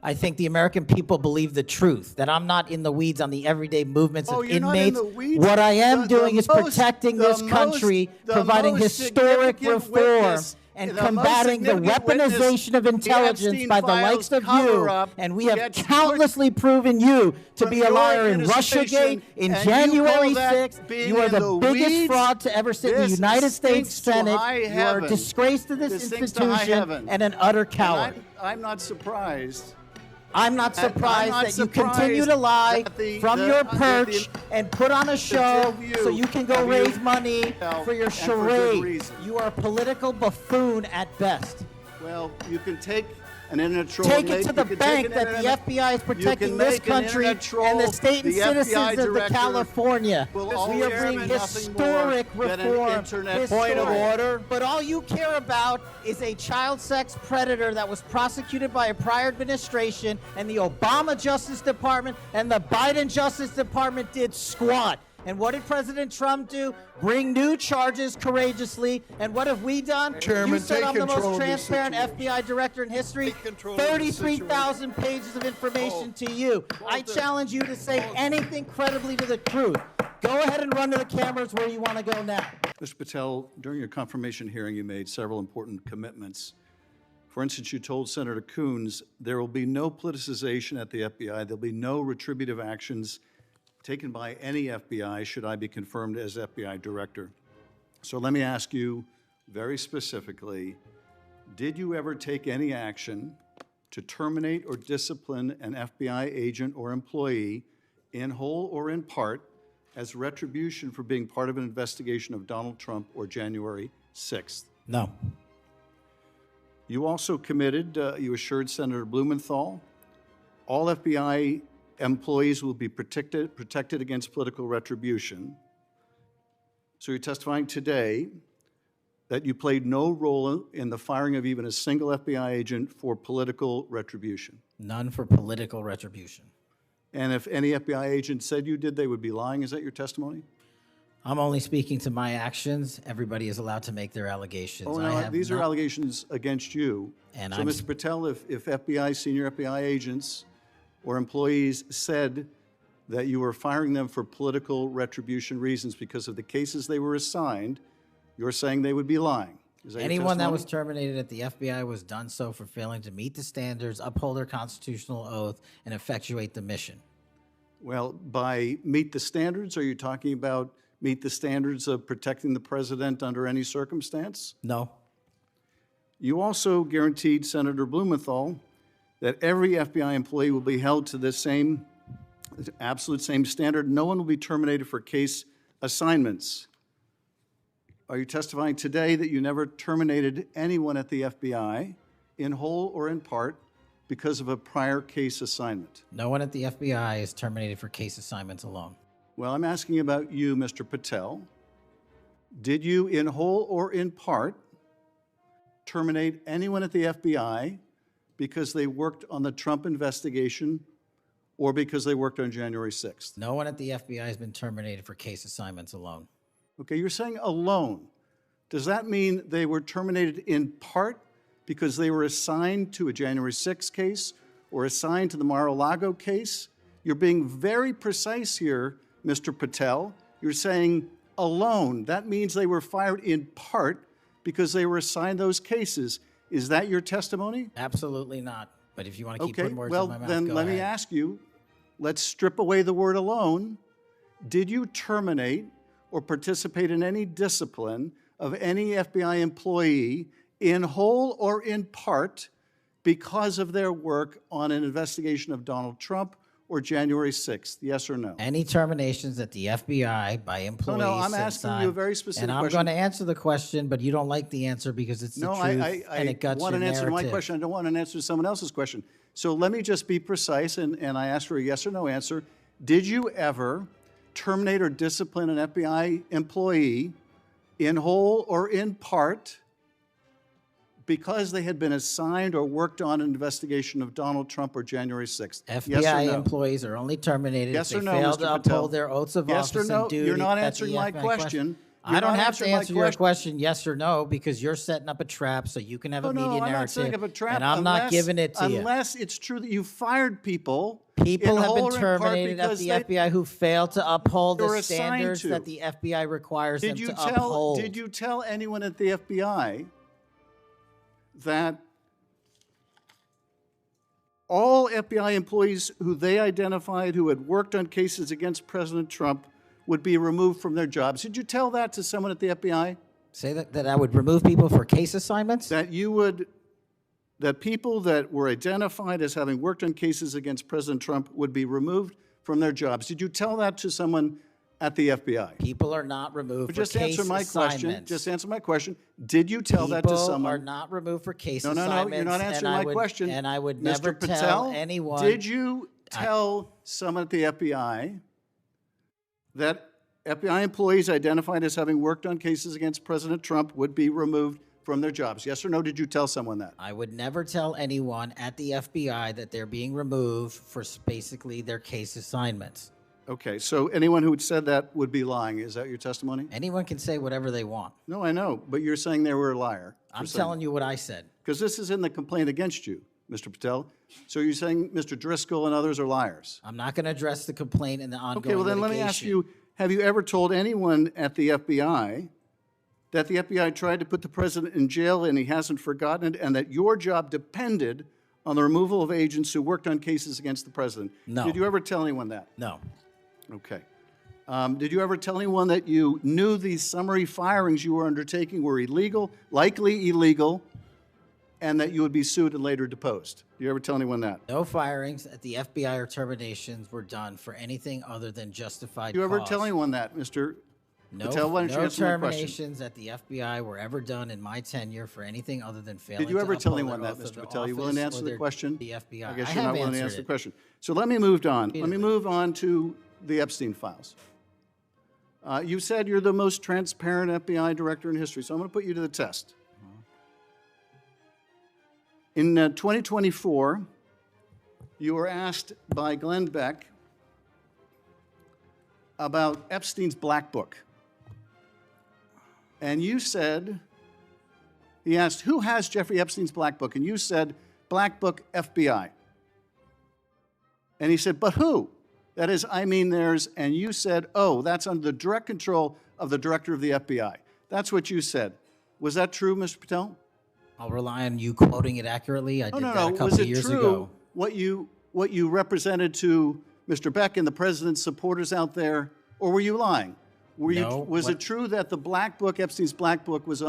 I think the American people believe the truth, that I'm not in the weeds on the everyday movements of you're not inmates. in the weeds. What I am doing is most- protecting the this country, most providing historic significant reform, witness, and the most combating the significant weaponization of witness, intelligence Epstein by the likes files of you. cover-up And we have gets countlessly proven you to from be a your liar in administration, Russiagate, in and you January call that 6th. being You are in the the biggest weeds? fraud to ever sit in the This United States stinks to Senate. high You are a heaven. disgrace to this This stinks to high institution heaven. and an utter And coward. I'm not surprised. I'm not I'm surprised not that you continue surprised to lie that from your perch and put on a show two of you so you can go have raise you- money well, for your and for good charade. reason. You are a political buffoon at best. Well, you can take an internet troll. Take and it to make- the you can bank take an that the internet- FBI is you protecting can this make an country internet troll, and the state and the FBI citizens of the director California. will We are always bringing be nothing historic more than an reform. internet Point of troll. order. But all you care about is a child sex predator that was prosecuted by a prior administration, and the Obama Justice Department and the Biden Justice Department did squat. And what did President Trump do? Bring new charges courageously. And what have we done? Chairman, You said take I'm the control most of this transparent situation. FBI director in history. Take control of this 33,000 pages of information to you. I challenge you to say anything credibly to the truth. Go ahead and run to the cameras where you want to go now. Mr. Patel, during your confirmation hearing, you made several important commitments. For instance, you told Senator Coons there will be no politicization at the FBI. There'll be no retributive actions taken by any FBI should I be confirmed as FBI director. So let me ask you very specifically, did you ever take any action to terminate or discipline an FBI agent or employee in whole or in part as retribution for being part of an investigation of Donald Trump or January 6th? No. You also committed, you assured Senator Blumenthal, all FBI employees will be protected against political retribution. So you're testifying today that you played no role in the firing of even a single FBI agent for political retribution. None for political retribution. And if any FBI agent said you did, they would be lying. Is that your testimony? I'm only speaking to my actions. Everybody is allowed to make their allegations. Oh, I no, have these are not- allegations against you. And so, I'm- Mr. Patel, if FBI, senior FBI agents or employees said that you were firing them for political retribution reasons because of the cases they were assigned, you're saying they would be lying. Is that your Anyone that testimony? was terminated at the FBI was done so for failing to meet the standards, uphold their constitutional oath, and effectuate the mission. Well, by meet the standards, are you talking about meet the standards of protecting the president under any circumstance? No. You also guaranteed Senator Blumenthal that every FBI employee will be held to the same, absolute same standard. No one will be terminated for case assignments. Are you testifying today that you never terminated anyone at the FBI, in whole or in part, because of a prior case assignment? No one at the FBI is terminated for case assignments alone. Well, I'm asking about you, Mr. Patel. Did you, in whole or in part, terminate anyone at the FBI because they worked on the Trump investigation or because they worked on January 6th? No one at the FBI has been terminated for case assignments alone. Okay, you're saying alone. Does that mean they were terminated in part because they were assigned to a January 6th case or assigned to the Mar-a-Lago case? You're being very precise here, Mr. Patel. You're saying alone. That means they were fired in part because they were assigned those cases. Is that your testimony? Absolutely not. But if you want to keep Okay, putting words well, in my mouth, then go let me ahead. ask you, let's strip away the word alone. Did you terminate or participate in any discipline of any FBI employee in whole or in part because of their work on an investigation of Donald Trump or January 6th? Yes or no? Any terminations at the FBI by employees. No, I'm since asking you a I'm- very specific And I'm question. going to answer the question, but you don't like the answer because it's the No, truth and it I guts want your an answer to my narrative. question. I don't want an answer to someone else's question. So let me just be precise, and I ask for a yes or no answer. Did you ever terminate or discipline an FBI employee in whole or in part because they had been assigned or worked on an investigation of Donald Trump or January 6th? FBI yes or no? employees are only terminated Yes if or they no, fail Mr. to Patel? uphold their oaths of Yes or office no? and duty. You're not That's answering the my FBI question. I don't not have to answering my answer your question yes or no because you're setting up a trap so you can have a media I'm narrative. not setting up a trap. And I'm not giving it to you. Unless it's true that you fired people. People in have been whole or in part terminated at because the they- FBI who failed to uphold they were the assigned standards to. that the FBI requires them Did to uphold. Did you tell anyone at the FBI that all FBI employees who they identified who had worked on cases against President Trump would be removed from their jobs? Did you tell that to someone at the FBI? Say that I would remove people for case assignments? That people that were identified as having worked on cases against President Trump would be removed from their jobs. Did you tell that to someone at the FBI? People are not removed for Just case answer my assignments. question. Just answer my question. Did you tell that to People someone? are not removed for case No, assignments. you're not answering my question. And I would Mr. never Patel, tell anyone. Did you tell someone at the FBI that FBI employees identified as having worked on cases against President Trump would be removed from their jobs? Yes or no, did you tell someone that? I would never tell anyone at the FBI that they're being removed for basically their case assignments. Okay, so anyone who had said that would be lying. Is that your testimony? Anyone can say whatever they want. No, I know, but you're saying they were a liar. I'm telling you what I said. Because this is in the complaint against you, Mr. Patel. So you're saying Mr. Driscoll and others are liars? I'm not going to address the complaint in the ongoing Okay, well then let me ask litigation. you, have you ever told anyone at the FBI that the FBI tried to put the president in jail and he hasn't forgotten it, and that your job depended on the removal of agents who worked on cases against the president? No. Did you ever tell anyone that? No. Okay. Did you ever tell anyone that you knew these summary firings you were undertaking were illegal, likely illegal, and that you would be sued and later deposed? Did you ever tell anyone that? No firings at the FBI or terminations were done for anything other than justified Did you ever cause. tell anyone that, Mr. No, Patel? Why don't you no answer my question? terminations at the FBI were ever done in my tenure for anything other than failing Did you ever to tell uphold anyone their that, oath of Mr. Patel? You willing to office answer or the their- question? The FBI. I guess I you're not have willing to answered answer the it. question. So let me move on. Let me Repeatedly. move on to the Epstein files. You said you're the most transparent FBI director in history, so I'm going to put you to the test. In 2024, you were asked by Glenn Beck about Epstein's Black Book. And you said, he asked, who has Jeffrey Epstein's Black Book? And you said, Black Book FBI. And he said, but who? That is, I mean theirs. And you said, oh, that's under the direct control of the director of the FBI. That's what you said. Was that true, Mr. Patel? I'll rely on you quoting it accurately. I did that a couple Was of it years true ago. what you represented to Mr. Beck and the president's supporters out there, or were you lying? No, Was it true that the Black Book, Epstein's Black Book, was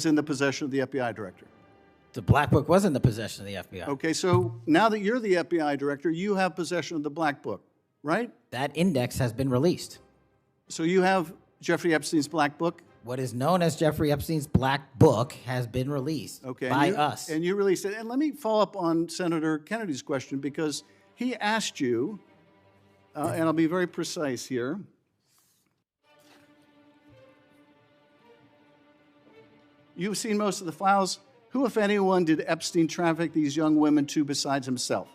in the possession of the FBI director? The Black Book was in the possession of the FBI. Okay, so now that you're the FBI director, you have possession of the Black Book, right? That index has been released. So you have Jeffrey Epstein's Black Book? What is known as Jeffrey Epstein's Black Book has been released by us. And you released it. And let me follow up on Senator Kennedy's question, because he asked you, and I'll be very precise here. You've seen most of the files. Who, if anyone, did Epstein traffic these young women to besides himself?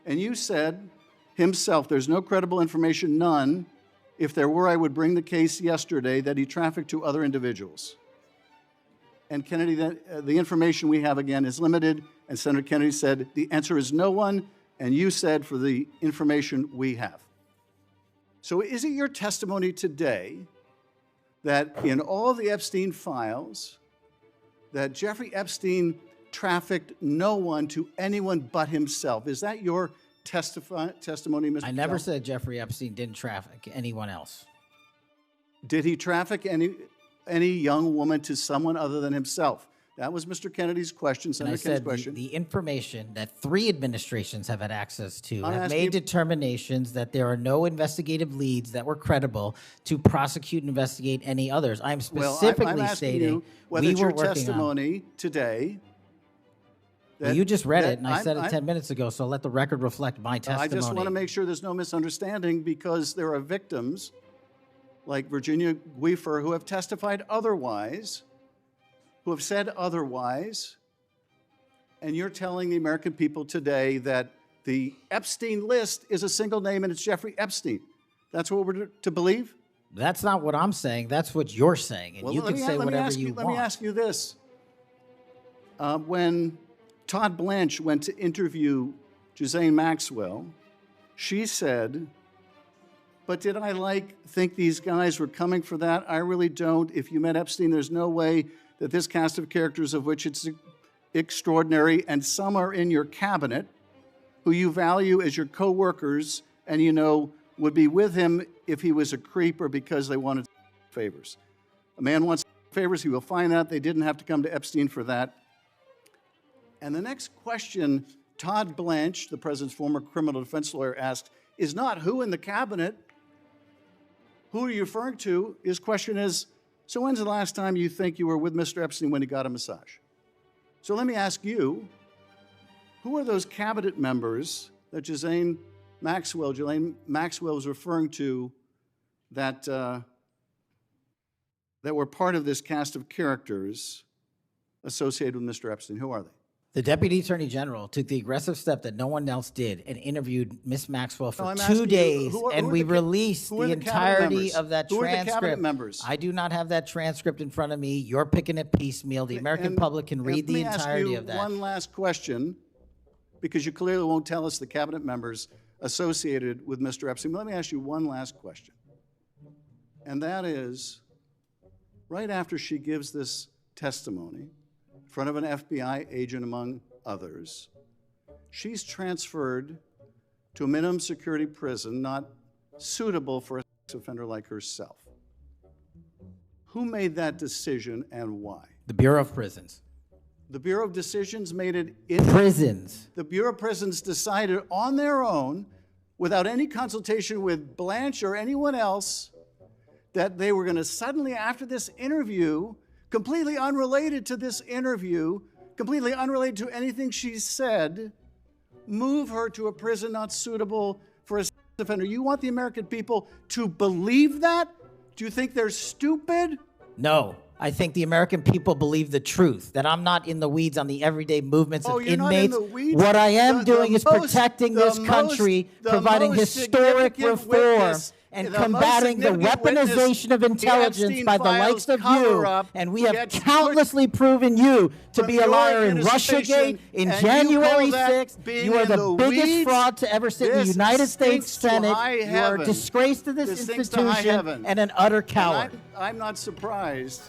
And you said, himself. There's no credible information, none. If there were, I would bring the case yesterday that he trafficked to other individuals. And Kennedy, the information we have, again, is limited. And Senator Kennedy said, the answer is no one. And you said, for the information we have. So is it your testimony today that in all the Epstein files, that Jeffrey Epstein trafficked no one to anyone but himself? Is that your testimony, Mr. I never Patel? said Jeffrey Epstein didn't traffic anyone else. Did he traffic any young woman to someone other than himself? That was Mr. Kennedy's question, And Senator I Kennedy's said question. the information that 3 administrations have had access to I'm have asking made you- determinations that there are no investigative leads that were credible to prosecute and investigate any others. I'm Well, specifically I'm asking stating you whether we it's were your working on. testimony today. Well, you just read that it, and I said it I'm- 10 minutes ago, so let the record reflect my testimony. I just want to make sure there's no misunderstanding, because there are victims like Virginia Guifer who have testified otherwise, who have said otherwise, and you're telling the American people today that the Epstein list is a single name and it's Jeffrey Epstein. That's what we're to believe? That's not what I'm saying. That's what you're saying. And you can say whatever you want. Let me ask you this. When Todd Blanche went to interview Ghislaine Maxwell, she said, but did I think these guys were coming for that? I really don't. If you met Epstein, there's no way that this cast of characters, of which it's extraordinary, and some are in your cabinet, who you value as your co-workers, and you know would be with him if he was a creep or because they wanted favors. A man wants favors, he will find out. They didn't have to come to Epstein for that. And the next question Todd Blanche, the president's former criminal defense lawyer, asked is not who in the cabinet, who are you referring to? His question is, so when's the last time you think you were with Mr. Epstein when he got a massage? So let me ask you, who are those cabinet members that Ghislaine Maxwell was referring to that were part of this cast of characters associated with Mr. Epstein? Who are they? The Deputy Attorney General took the aggressive step that no one else did and interviewed Miss Maxwell for 2 days, and we released the entirety of that transcript. Who are the cabinet members? I do not have that transcript in front of me. You're picking it piecemeal. The American public can read the entirety of that. One last question, because you clearly won't tell us the cabinet members associated with Mr. Epstein. Let me ask you one last question. And that is, right after she gives this testimony in front of an FBI agent, among others, she's transferred to a minimum security prison not suitable for a sex offender like herself. Who made that decision and why? The Bureau of Prisons. The Bureau of Decisions made it in prisons. The Bureau of Prisons decided on their own, without any consultation with Blanche or anyone else, that they were going to suddenly, after this interview, completely unrelated to this interview, completely unrelated to anything she said, move her to a prison not suitable for a sex offender. You want the American people to believe that? Do you think they're stupid? No. I think the American people believe the truth, that I'm not in the weeds on the everyday movements of inmates. Not in the weeds? What I am doing is protecting this country, providing historic reform, and combating the weaponization of intelligence by the likes of you. And we have countlessly proven you to be a liar in Russiagate, in January 6th. You are the biggest fraud to ever sit in the United States Senate. You are a disgrace to this institution and an utter coward. I'm not surprised.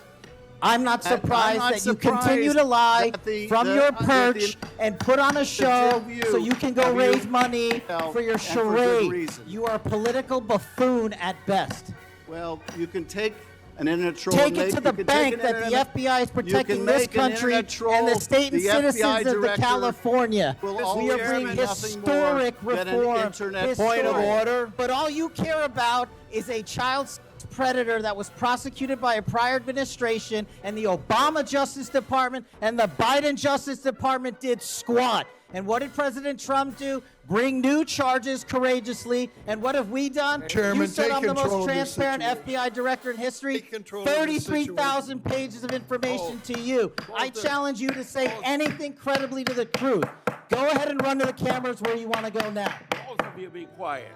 I'm not surprised that you continue to lie from your perch and put on a show so you can go raise money for your charade. You are a political buffoon at best. Well, you can take an internet troll. Take it to the bank that the FBI is protecting this country and the state and citizens of the California. We are bringing historic reform. Point of order. But all you care about is a child predator that was prosecuted by a prior administration, and the Obama Justice Department and the Biden Justice Department did squat. And what did President Trump do? Bring new charges courageously. And what have we done? Chairman, you said I'm the most control of this transparent situation. FBI director in history. Take control of this 33,000 pages of information to you. I challenge you to say anything credibly to the truth. Go ahead and run to the cameras where you want to go now. Both of you be quiet.